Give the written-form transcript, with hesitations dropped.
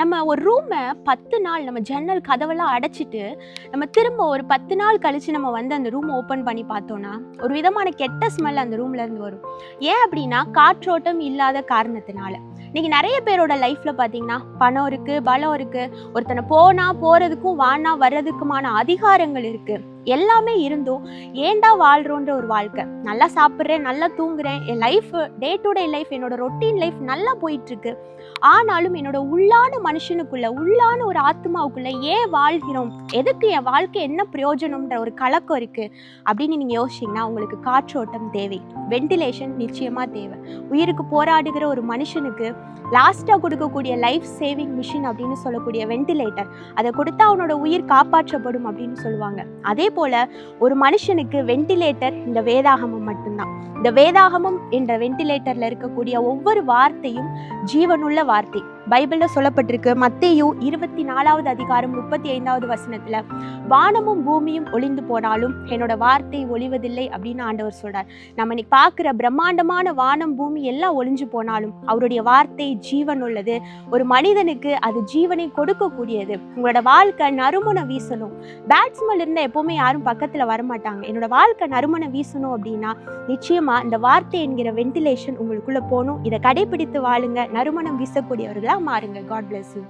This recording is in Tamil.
நம்ம ஒரு ரூமை 10 நாள் நம்ம ஜன்னல் கதவெல்லாம் அடைச்சிட்டு நம்ம திரும்ப ஒரு 10 நாள் கழித்து நம்ம வந்து அந்த ரூமை ஓப்பன் பண்ணி பார்த்தோன்னா ஒரு விதமான கெட்ட ஸ்மெல் அந்த ரூம்லேருந்து வரும். ஏன் அப்படின்னா காற்றோட்டம் இல்லாத காரணத்தினால. இன்றைக்கி நிறைய பேரோட லைஃப்பில் பார்த்தீங்கன்னா பணம் இருக்குது, பலம் இருக்குது, ஒருத்தனை போகிறதுக்கும் வானா வர்றதுக்குமான அதிகாரங்கள் இருக்குது, எல்லாமே இருந்தும் ஏண்டா வாழ்கிறோன்ற ஒரு வாழ்க்கை. நல்லா சாப்பிட்றேன், நல்லா தூங்குறேன், என் life day to day life, என்னோட ரொட்டீன் லைஃப் நல்லா போயிட்டுருக்கு. ஆனாலும் என்னோட உள்ளான மனுஷனுக்குள்ள, உள்ளான ஒரு ஆத்மாவுக்குள்ள ஏன் வாழ்கிறோம், எதுக்கு என் வாழ்க்கை என்ன பிரயோஜனம்ன்ற ஒரு கலக்கம் இருக்குது அப்படின்னு நீங்கள் யோசிச்சிங்கன்னா உங்களுக்கு காற்றோட்டம் தேவை, வென்டிலேஷன் நிச்சயமாக தேவை. உயிருக்கு போராடுகிற ஒரு மனுஷனுக்கு லாஸ்ட்டாக கொடுக்கக்கூடிய லைஃப் சேவிங் மிஷின் அப்படின்னு சொல்லக்கூடிய வென்டிலேட்டர், அதை கொடுத்தா அவனோட உயிர் காப்பாற்றப்படும் அப்படின்னு சொல்லுவாங்க. அதே போல் ஒரு மனுஷனுக்கு வென்டிலேட்டர் இந்த வேதாகமம் மட்டும்தான். இந்த வேதாகமம் என்ற வென்டிலேட்டரில் இருக்கக்கூடிய ஒவ்வொரு வார்த்தையும் ஜீவனுள்ள வார்த்தை. பைபிளில் சொல்லப்பட்டிருக்கு, மத்தேயு 24வது அதிகாரம் 35வது வசனத்தில், வானமும் பூமியும் ஒளிந்து போனாலும் என்னோட வார்த்தை ஒளிவதில்லை அப்படின்னு ஆண்டவர் சொல்றார். நம்ம இன்னைக்கு பார்க்குற பிரம்மாண்டமான வானம் பூமி எல்லாம் ஒளிஞ்சு போனாலும் அவருடைய வார்த்தை ஜீவன் உள்ளது. ஒரு மனிதனுக்கு அது ஜீவனை கொடுக்கக்கூடியது. உங்களோட வாழ்க்கை நறுமணம் வீசணும். பேட் ஸ்மெல் இருந்தால் எப்போவுமே யாரும் பக்கத்தில் வரமாட்டாங்க. என்னோட வாழ்க்கை நறுமணம் வீசணும் அப்படின்னா நிச்சயமாக இந்த வார்த்தை என்கிற வென்டிலேஷன் உங்களுக்குள்ளே போகணும். இதை கடைபிடித்து வாழுங்க, நறுமணம் வீசக்கூடியவர்களாக மாறுங்க. God bless you.